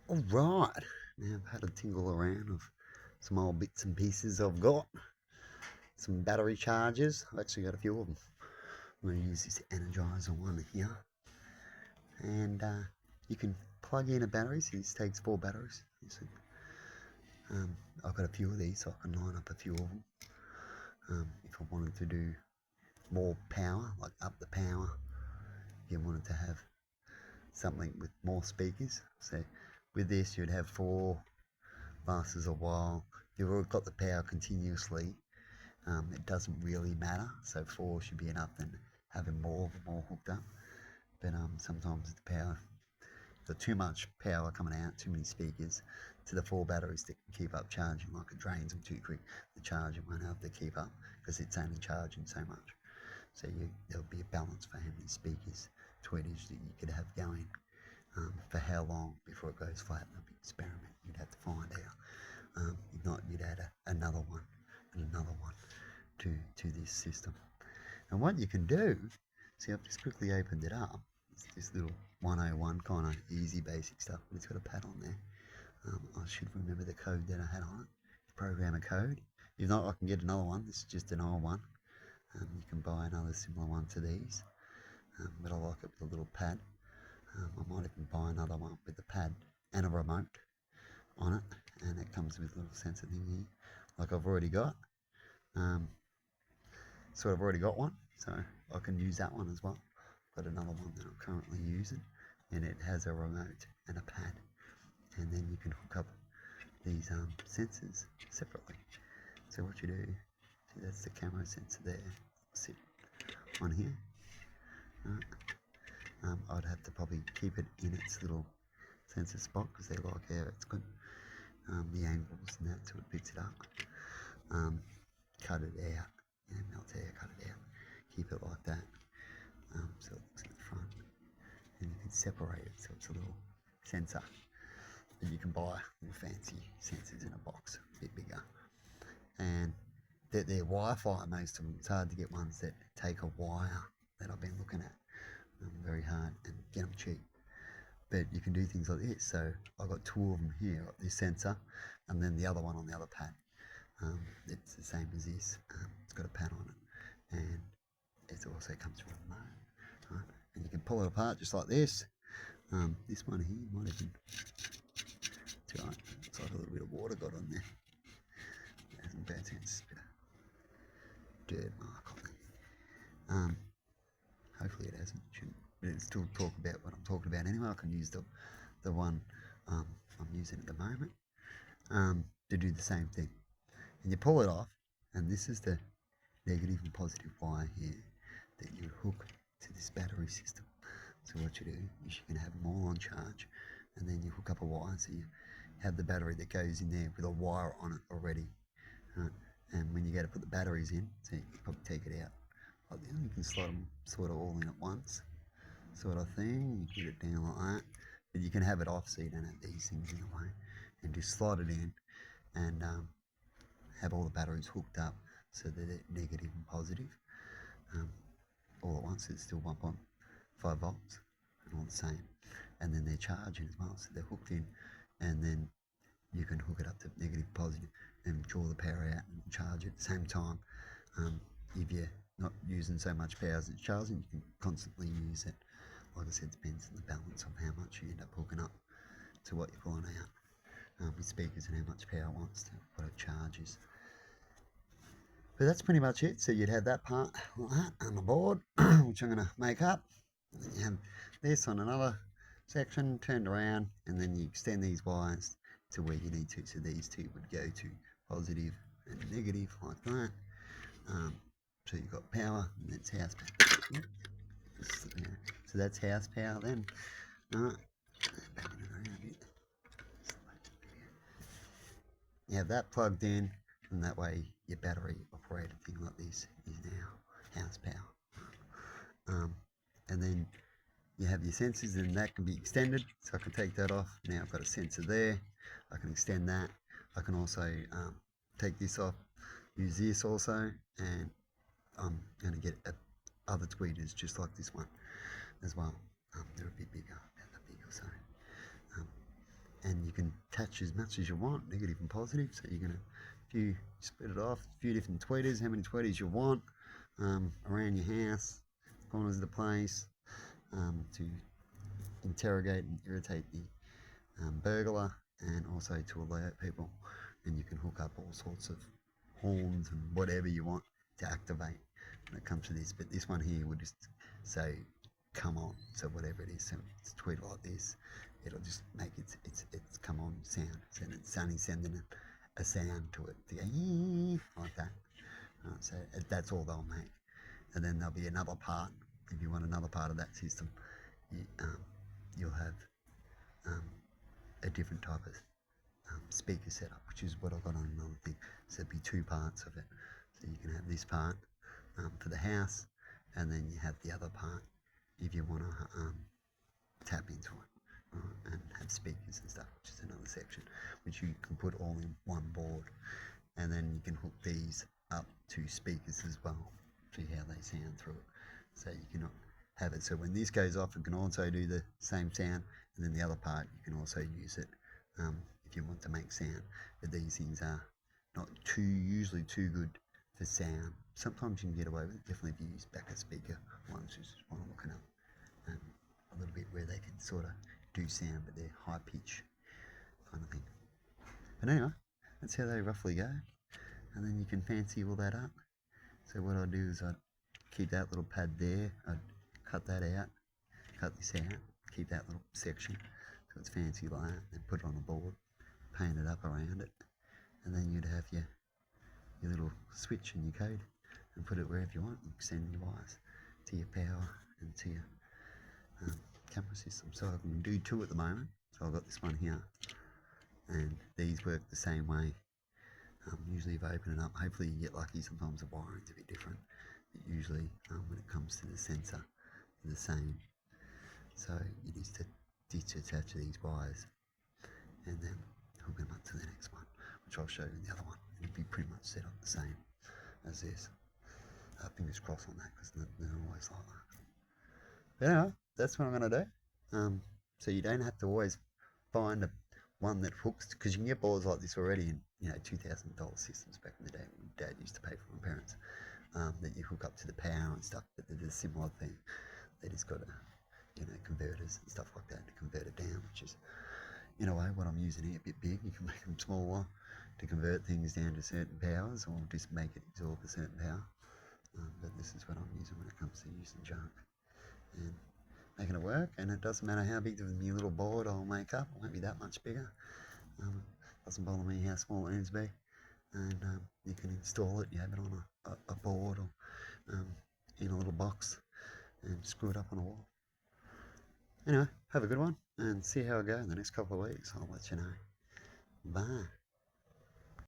All right, now I've had a tingle around of some old bits and pieces I've got. Some battery chargers. I've actually got a few of them. I'm going to use this Energizer one here. And you can plug in a battery, so this takes 4 batteries. I've got a few of these, so I can line up a few of them. If I wanted to do more power, like up the power, if you wanted to have something with more speakers. So with this, you'd have 4, lasts a while. You've already got the power continuously. It doesn't really matter, so 4 should be enough than having more hooked up. But sometimes the power, got too much power coming out, too many speakers to the 4 batteries that can keep up charging. Like it drains them too quick, the charger won't have to keep up because it's only charging so much. So there'll be a balance for how many speakers, tweetage that you could have going. For how long before it goes flat. That'll be an experiment you'd have to find out. If not, you'd add another one and another one to this system. And what you can do, see, I've just quickly opened it up. It's this little 101 kind of easy basic stuff, but it's got a pad on there. I should remember the code that I had on it. Program a code. If not, I can get another one. This is just an old one. You can buy another similar one to these, but I like it with a little pad. I might even buy another one with a pad and a remote on it, and it comes with a little sensor thing here, like I've already got. So I've already got one, so I can use that one as well. I've got another one that I'm currently using, and it has a remote and a pad, and then you can hook up these sensors separately. So what you do, see, that's the camera sensor there. Sit on here. Right. I'd have to probably keep it in its little sensor spot because they like how it's got the angles and that, so it picks it up. Cut it out, melt air, cut it out, keep it like that, so it looks in the front, and you can separate it so it's a little sensor. And you can buy little fancy sensors in a box, a bit bigger, and they're Wi-Fi, most of them. It's hard to get ones that take a wire that I've been looking at, very hard, and get them cheap. But you can do things like this. So I've got 2 of them here, got this sensor, and then the other one on the other pad. It's the same as this. It's got a pad on it, and it also comes with a remote. Right? And you can pull it apart just like this. This one here might even. It's right. Looks like a little bit of water got on there. It hasn't bad sense. Bit of dirt mark on there. Hopefully it hasn't. Shouldn't. But it'll still talk about what I'm talking about anyway. I can use the one I'm using at the moment to do the same thing. And you pull it off, and this is the negative and positive wire here that you hook to this battery system. So what you do is you can have them all on charge, and then you hook up a wire, so you have the battery that goes in there with a wire on it already. And when you go to put the batteries in, so you can probably take it out like that, you can slot them sort of all in at once, sort of thing. You put it down like that, but you can have it off so you don't have these things in the way, and just slot it in, and have all the batteries hooked up so that they're negative and positive. All at once, it's still 1.5 volts and all the same. And then they're charging as well, so they're hooked in, and then you can hook it up to negative, positive, and draw the power out and charge it at the same time. If you're not using so much power as it's charging, you can constantly use it. Like I said, it depends on the balance of how much you end up hooking up to what you're pulling out with speakers and how much power it wants to, what it charges. But that's pretty much it. So you'd have that part like that on the board, which I'm going to make up. And then you have this on another section turned around, and then you extend these wires to where you need to. So these 2 would go to positive and negative like that. So you've got power, and that's house power. So that's house power then. You have that plugged in, and that way your battery operated thing like this is now house power. And then you have your sensors, and that can be extended, so I can take that off. Now I've got a sensor there, I can extend that. I can also take this off, use this also, and I'm going to get other tweeters just like this one as well. They're a bit bigger, about that big or so. And attach as much as you want, negative and positive. So you're gonna, if you split it off, a few different tweeters, how many tweeters you want around your house, corners of the place, to interrogate and irritate the burglar, and also to alert people. And you can hook up all sorts of horns and whatever you want to activate when it comes to this. But this one here would just say come on, so whatever it is, so it's a tweet like this, it'll just make its come on sound, and it's only sending a sound to it to go like that. So that's all they'll make. And then there'll be another part. If you want another part of that system, you'll have a different type of speaker setup, which is what I've got on another thing. So there'll be two parts of it. So you can have this part for the house, and then you have the other part if you want to tap into it and have speakers and stuff, which is another section, which you can put all in one board. And then you can hook these up to speakers as well, see how they sound through it. So you can have it so when this goes off, it can also do the same sound, and then the other part you can also use it if you want to make sound. But these things are not usually too good for sound. Sometimes you can get away with it, definitely if you use backup speaker ones, which is what I'm looking up, a little bit where they can sort of do sound, but they're high pitch kind of thing. But anyway, that's how they roughly go, and then you can fancy all that up. So what I do is I keep that little pad there, I'd cut that out, cut this out, keep that little section so it's fancy like that, then put it on the board, paint it up around it, and then you'd have your little switch and your code, and put it wherever you want, and extend your wires to your power and to your camera system. So I can do two at the moment. So I've got this one here, and these work the same way. Usually if I open it up, hopefully you get lucky, sometimes the wiring's a bit different, but usually when it comes to the sensor, they're the same. So you need to detach these wires and then hook them up to the next one, which I'll show you in the other one. It'll be pretty much set up the same as this. Fingers crossed on that, because they're always like that. But anyway, that's what I'm going to do. So you don't have to always find one that hooks, because you can get boards like this already in $2,000 systems back in the day when Dad used to pay for my parents, that you hook up to the power and stuff. But there's a similar thing. They just got converters and stuff like that to convert it down, which is in a way what I'm using here, a bit big. You can make them smaller to convert things down to certain powers, or just make it absorb a certain power. But this is what I'm using when it comes to using junk and making it work. And it doesn't matter how big the new little board I'll make up, it won't be that much bigger. Doesn't bother me how small it needs to be. And you can install it, you have it on a board or in a little box and screw it up on a wall. Anyway, have a good one and see how I go in the next couple of weeks. I'll let you know. Bye.